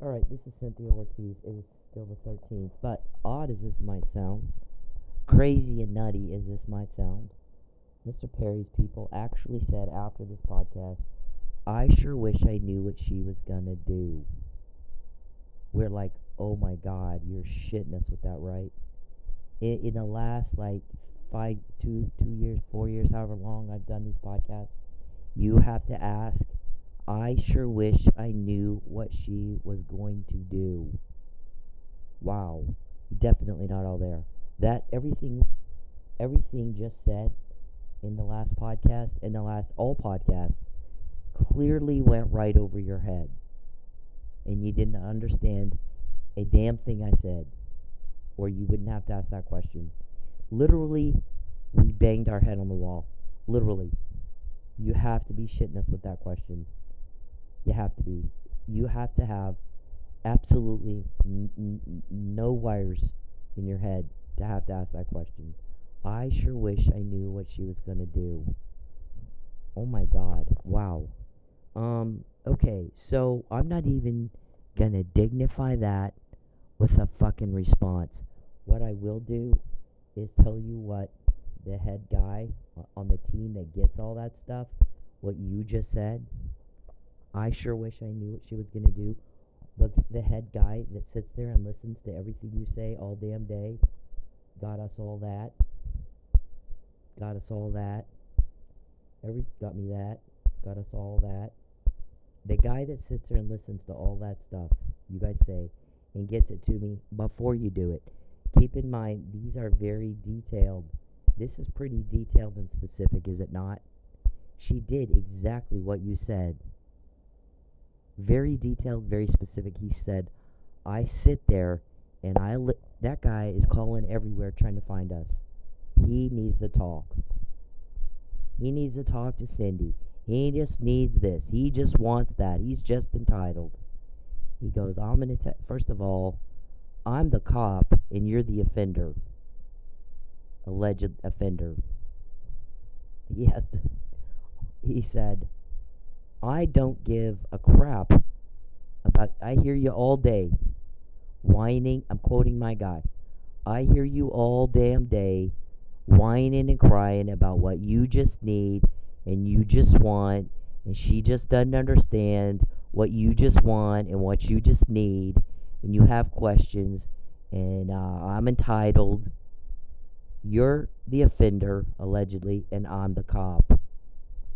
Alright, this is Cynthia Ortiz. It is still the 13th, but odd as this might sound, crazy and nutty as this might sound, Mr. Perry's people actually said after this podcast, I sure wish I knew what she was gonna do. We're like, oh my god, you're shitting us with that, right? In the last, like, 2 years, 4 years, however long I've done these podcasts, you have to ask, I sure wish I knew what she was going to do. Wow. Definitely not all there. That everything just said in the last podcast and the last all podcasts clearly went right over your head. And you didn't understand a damn thing I said. Or you wouldn't have to ask that question. Literally, we banged our head on the wall. Literally. You have to be shitting us with that question. You have to be. You have to have absolutely no wires in your head to have to ask that question. I sure wish I knew what she was going to do. Oh my god. Wow. Okay, so I'm not even going to dignify that with a fucking response. What I will do is tell you what the head guy on the team that gets all that stuff, what you just said, I sure wish I knew what she was going to do. Look, the head guy that sits there and listens to everything you say all damn day, got us all that. Got us all that. Got me that. Got us all that. The guy that sits there and listens to all that stuff you guys say and gets it to me before you do it. Keep in mind, these are very detailed. This is pretty detailed and specific, is it not? She did exactly what you said. Very detailed, very specific. He said, I sit there and that guy is calling everywhere trying to find us. He needs to talk. He needs to talk to Cyndi. He just needs this. He just wants that. He's just entitled. He goes, first of all, I'm the cop and you're the offender. Alleged offender. He said, I don't give a crap about, I hear you all day whining. I'm quoting my guy. I hear you all damn day whining and crying about what you just need and you just want, and she just doesn't understand what you just want and what you just need, and you have questions, and I'm entitled. You're the offender, allegedly, and I'm the cop.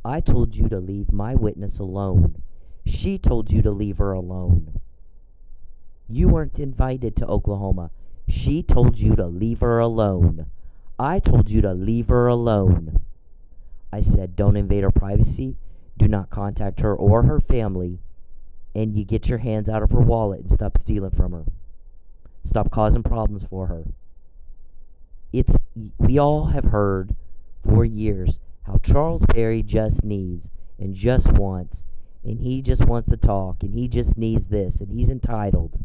I told you to leave my witness alone. She told you to leave her alone. You weren't invited to Oklahoma. She told you to leave her alone. I told you to leave her alone. I said, don't invade her privacy. Do not contact her or her family. And you get your hands out of her wallet and stop stealing from her. Stop causing problems for her. We all have heard for years how Charles Perry just needs and just wants, and he just wants to talk, and he just needs this, and he's entitled.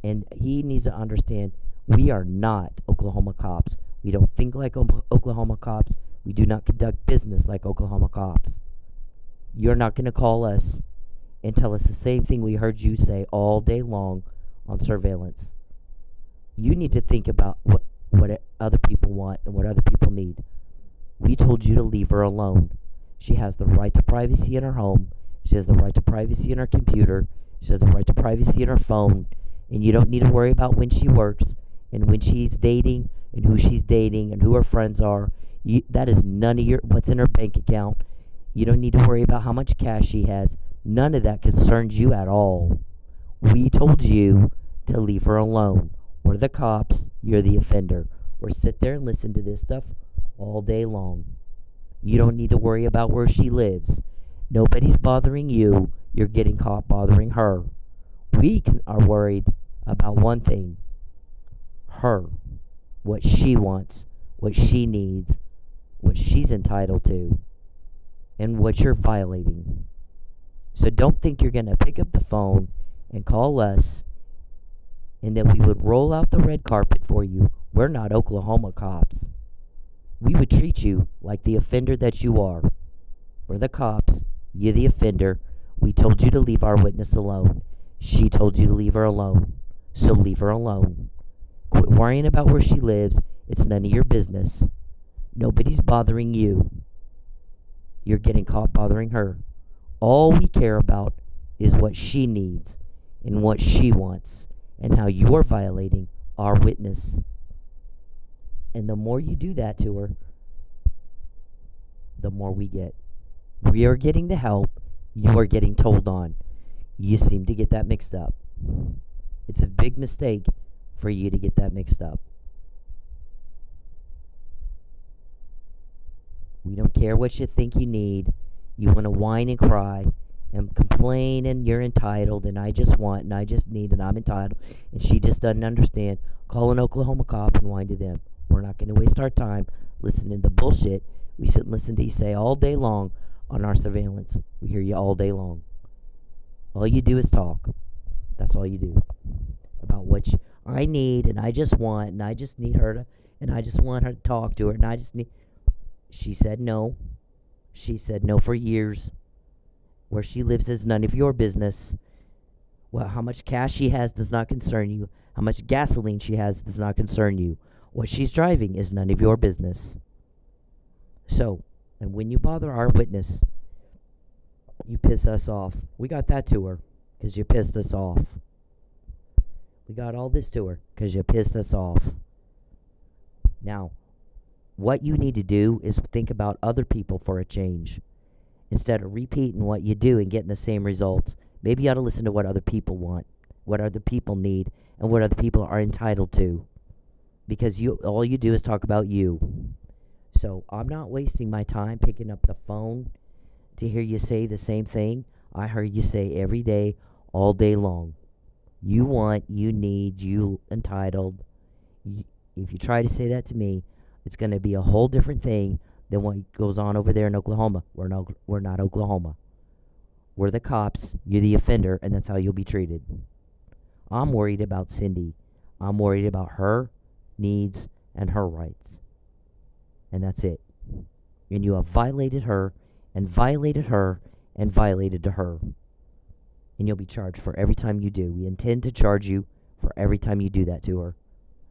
And he needs to understand we are not Oklahoma cops. We don't think like Oklahoma cops. We do not conduct business like Oklahoma cops. You're not going to call us and tell us the same thing we heard you say all day long on surveillance. You need to think about what other people want and what other people need. We told you to leave her alone. She has the right to privacy in her home. She has the right to privacy in her computer. She has the right to privacy in her phone. And you don't need to worry about when she works and when she's dating and who she's dating and who her friends are. That is none of what's in her bank account. You don't need to worry about how much cash she has. None of that concerns you at all. We told you to leave her alone. We're the cops. You're the offender. Or sit there and listen to this stuff all day long. You don't need to worry about where she lives. Nobody's bothering you. You're getting caught bothering her. We are worried about one thing. Her. What she wants. What she needs. What she's entitled to. And what you're violating. So don't think you're going to pick up the phone and call us and that we would roll out the red carpet for you. We're not Oklahoma cops. We would treat you like the offender that you are. We're the cops. You're the offender. We told you to leave our witness alone. She told you to leave her alone. So leave her alone. Quit worrying about where she lives. It's none of your business. Nobody's bothering you. You're getting caught bothering her. All we care about is what she needs and what she wants and how you're violating our witness. And the more you do that to her, the more we get. We are getting the help. You are getting told on. You seem to get that mixed up. It's a big mistake for you to get that mixed up. We don't care what you think you need. You want to whine and cry and complain, and you're entitled, and I just want, and I just need, and I'm entitled, and she just doesn't understand. Call an Oklahoma cop and whine to them. We're not going to waste our time listening to bullshit we sit and listen to you say all day long on our surveillance. We hear you all day long. All you do is talk. That's all you do. About what I need, and I just want, and I just need her to, and I just want her to talk to her, and I just need. She said no. She said no for years. Where she lives is none of your business. Well, how much cash she has does not concern you. How much gasoline she has does not concern you. What she's driving is none of your business. So, and when you bother our witness, you piss us off. We got that to her because you pissed us off. We got all this to her because you pissed us off. Now, what you need to do is think about other people for a change. Instead of repeating what you do and getting the same results, maybe you ought to listen to what other people want, what other people need, and what other people are entitled to. Because all you do is talk about you. So I'm not wasting my time picking up the phone to hear you say the same thing I heard you say every day, all day long. You want, you need, you entitled. If you try to say that to me, it's going to be a whole different thing than what goes on over there in Oklahoma. We're not Oklahoma. We're the cops, you're the offender, and that's how you'll be treated. I'm worried about Cyndi. I'm worried about her needs and her rights. And that's it. And you have violated her, and violated her, and violated to her. And you'll be charged for every time you do. We intend to charge you for every time you do that to her.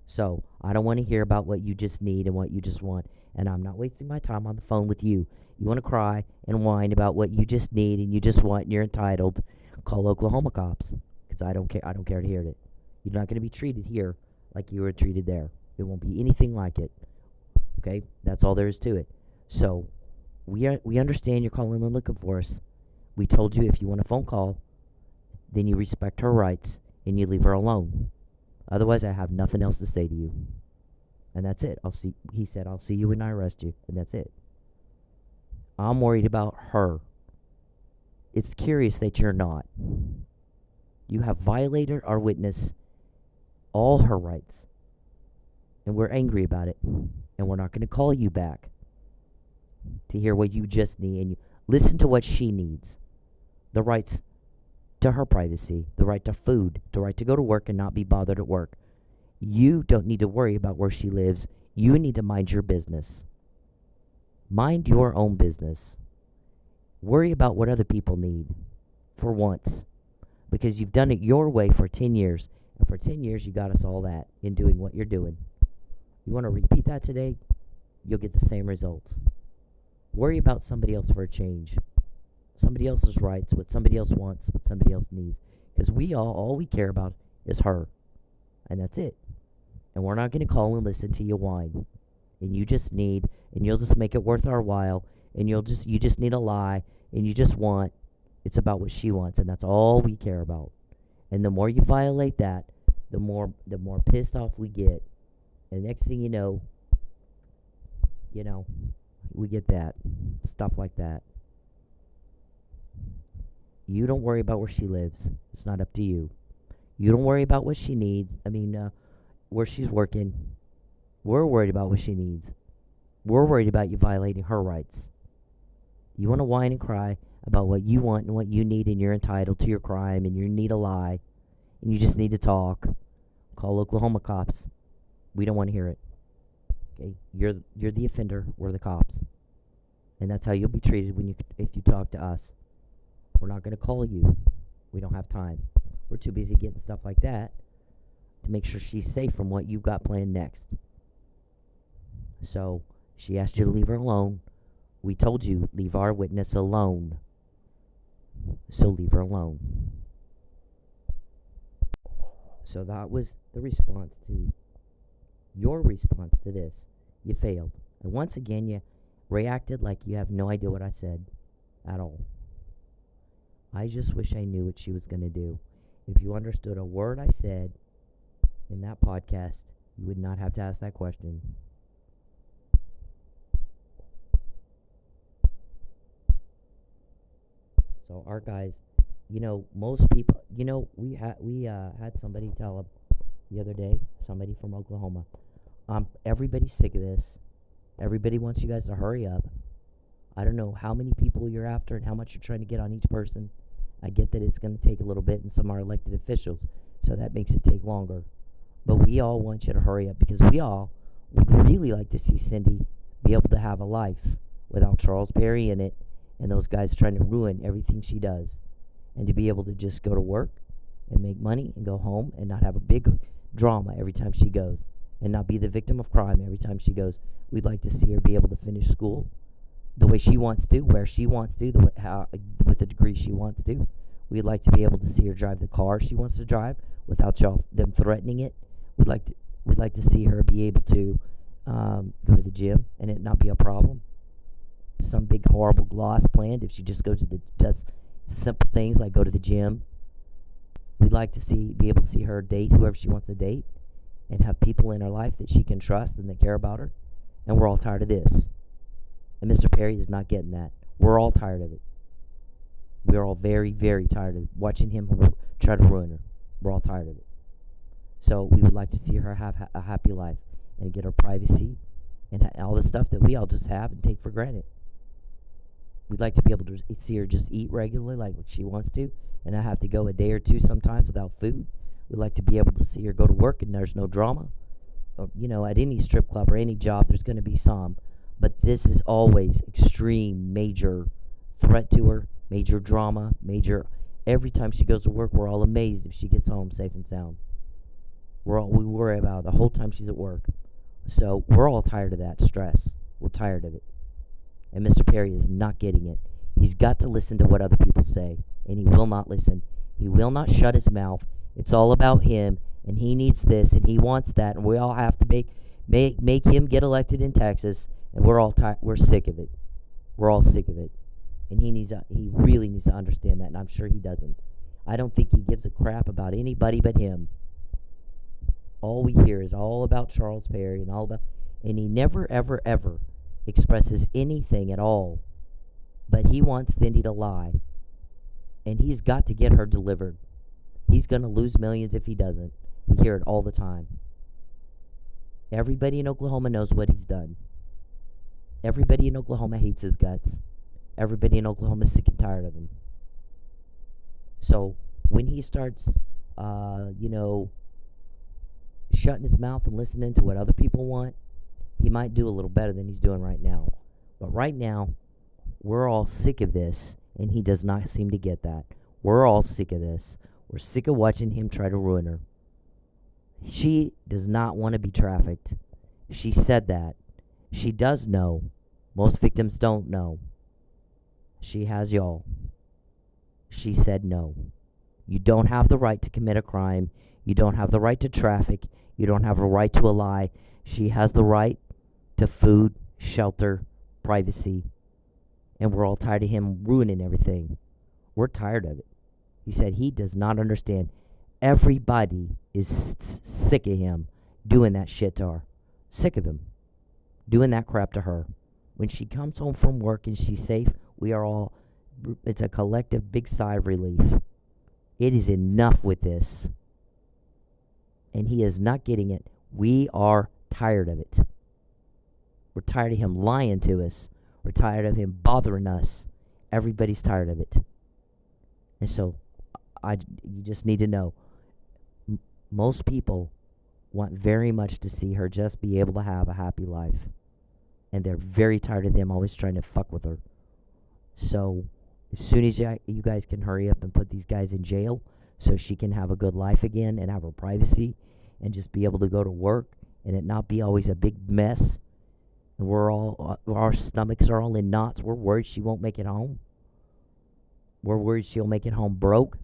So, I don't want to hear about what you just need and what you just want. And I'm not wasting my time on the phone with you. You want to cry and whine about what you just need and you just want and you're entitled. Call Oklahoma cops. Because I don't care. I don't care to hear it. You're not going to be treated here like you were treated there. It won't be anything like it. Okay? That's all there is to it. So, we understand you're calling and looking for us. We told you if you want a phone call, then you respect her rights and you leave her alone. Otherwise, I have nothing else to say to you. And that's it. He said, I'll see you when I arrest you. And that's it. I'm worried about her. It's curious that you're not. You have violated our witness, all her rights. And we're angry about it. And we're not going to call you back to hear what you just need. And you listen to what she needs. The rights to her privacy, the right to food, the right to go to work and not be bothered at work. You don't need to worry about where she lives. You need to mind your business. Mind your own business. Worry about what other people need for once. Because you've done it your way for 10 years. And for 10 years, you got us all that in doing what you're doing. You want to repeat that today? You'll get the same results. Worry about somebody else for a change. Somebody else's rights, what somebody else wants, what somebody else needs. Because all we care about is her. And that's it. And we're not going to call and listen to you whine. And you just need, and you'll just make it worth our while. And you just need a lie. And you just want, it's about what she wants. And that's all we care about. And the more you violate that, the more pissed off we get. And next thing you know, we get that. Stuff like that. You don't worry about where she lives. It's not up to you. You don't worry about what she needs. Where she's working. We're worried about what she needs. We're worried about you violating her rights. You want to whine and cry about what you want and what you need, and you're entitled to your crime, and you need a lie, and you just need to talk. Call Oklahoma cops. We don't want to hear it. Okay, you're the offender. We're the cops, and that's how you'll be treated if you talk to us. We're not going to call you. We don't have time. We're too busy getting stuff like that to make sure she's safe from what you've got planned next. So she asked you to leave her alone. We told you, leave our witness alone. So leave her alone. So that was the response to your response to this. You failed. And once again, you reacted like you have no idea what I said at all. I just wish I knew what she was going to do. If you understood a word I said in that podcast, you would not have to ask that question. So our guys, most people, we had somebody tell the other day, somebody from Oklahoma, everybody's sick of this. Everybody wants you guys to hurry up. I don't know how many people you're after and how much you're trying to get on each person. I get that it's going to take a little bit, and some are elected officials, so that makes it take longer. But we all want you to hurry up because we all would really like to see Cyndi be able to have a life without Charles Perry in it and those guys trying to ruin everything she does, and to be able to just go to work and make money and go home and not have a big drama every time she goes and not be the victim of crime every time she goes. We'd like to see her be able to finish school the way she wants to, where she wants to, with the degree she wants to. We'd like to be able to see her drive the car she wants to drive without them threatening it. We'd like to see her be able to go to the gym and it not be a problem. Some big horrible gloss planned if she just does simple things like go to the gym. We'd like to be able to see her date whoever she wants to date and have people in her life that she can trust and that care about her. And we're all tired of this. And Mr. Perry is not getting that. We're all tired of it. We're all very, very tired of watching him try to ruin her. We're all tired of it. So we would like to see her have a happy life and get her privacy and all the stuff that we all just have and take for granted. We'd like to be able to see her just eat regularly like she wants to and not have to go a day or two sometimes without food. We'd like to be able to see her go to work and there's no drama. At any strip club or any job, there's going to be some. But this is always extreme, major threat to her, major drama, every time she goes to work, we're all amazed if she gets home safe and sound. We worry about her the whole time she's at work. So we're all tired of that stress. We're tired of it. And Mr. Perry is not getting it. He's got to listen to what other people say, and he will not listen. He will not shut his mouth. It's all about him, and he needs this, and he wants that, and we all have to make him get elected in Texas, and we're all tired. We're sick of it. We're all sick of it, and he really needs to understand that, and I'm sure he doesn't. I don't think he gives a crap about anybody but him. All we hear is all about Charles Perry and he never, ever, ever expresses anything at all, but he wants Cyndi to lie, and he's got to get her delivered. He's going to lose millions if he doesn't. We hear it all the time. Everybody in Oklahoma knows what he's done. Everybody in Oklahoma hates his guts. Everybody in Oklahoma is sick and tired of him. So when he starts, shutting his mouth and listening to what other people want, he might do a little better than he's doing right now. But right now, we're all sick of this, and he does not seem to get that. We're all sick of this. We're sick of watching him try to ruin her. She does not want to be trafficked. She said that. She does know. Most victims don't know. She has y'all. She said no. You don't have the right to commit a crime. You don't have the right to traffic. You don't have a right to a lie. She has the right to food, shelter, privacy. And we're all tired of him ruining everything. We're tired of it. He said he does not understand. Everybody is sick of him doing that shit to her. Sick of him doing that crap to her. When she comes home from work and she's safe, it's a collective big sigh of relief. It is enough with this. And he is not getting it. We are tired of it. We're tired of him lying to us. We're tired of him bothering us. Everybody's tired of it. And so you just need to know, most people want very much to see her just be able to have a happy life. And they're very tired of them always trying to fuck with her. So as soon as you guys can hurry up and put these guys in jail so she can have a good life again and have her privacy and just be able to go to work and it not be always a big mess. And our stomachs are all in knots. We're worried she won't make it home. We're worried she'll make it home broke.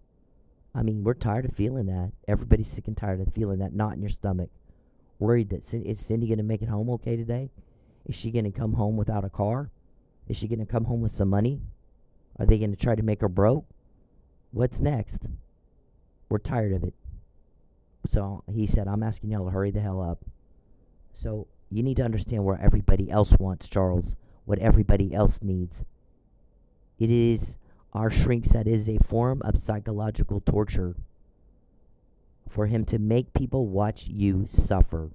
I mean, we're tired of feeling that. Everybody's sick and tired of feeling that knot in your stomach. Worried that is Cyndi going to make it home okay today? Is she going to come home without a car? Is she going to come home with some money? Are they going to try to make her broke? What's next? We're tired of it. So he said, I'm asking y'all to hurry the hell up. So you need to understand where everybody else wants, Charles, what everybody else needs. It is, our shrink said, is a form of psychological torture for him to make people watch you suffer.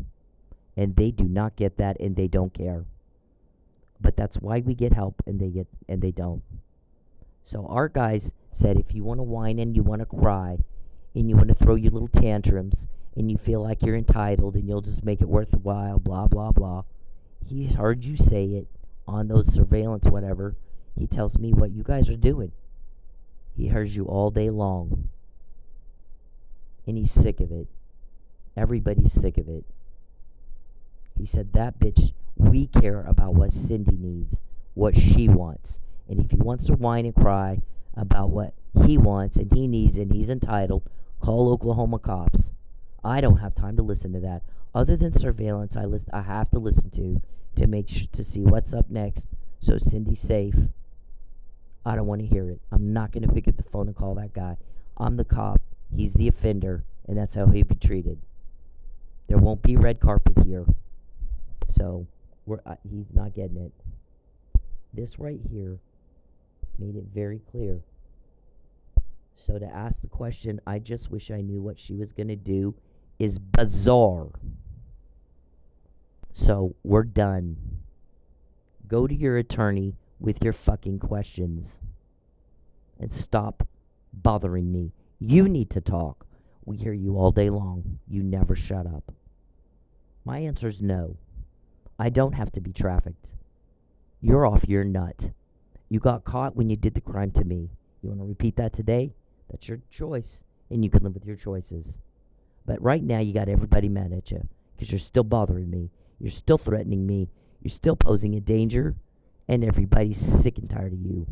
And they do not get that, and they don't care. But that's why we get help, and they don't. So our guys said, if you want to whine and you want to cry, and you want to throw your little tantrums, and you feel like you're entitled, and you'll just make it worthwhile, blah, blah, blah. He heard you say it on those surveillance, whatever. He tells me what you guys are doing. He hears you all day long. And he's sick of it. Everybody's sick of it. He said, that bitch, we care about what Cyndi needs, what she wants. And if he wants to whine and cry about what he wants and he needs and he's entitled, call Oklahoma cops. I don't have time to listen to that. Other than surveillance, I have to listen to make sure to see what's up next so Cyndi's safe. I don't want to hear it. I'm not going to pick up the phone and call that guy. I'm the cop. He's the offender, and that's how he'll be treated. There won't be red carpet here. So he's not getting it. This right here made it very clear. So to ask the question, I just wish I knew what she was going to do, is bizarre. So we're done. Go to your attorney with your fucking questions. And stop bothering me. You need to talk. We hear you all day long. You never shut up. My answer is no. I don't have to be trafficked. You're off your nut. You got caught when you did the crime to me. You want to repeat that today? That's your choice, and you can live with your choices. But right now, you got everybody mad at you because you're still bothering me. You're still threatening me. You're still posing a danger, and everybody's sick and tired of you.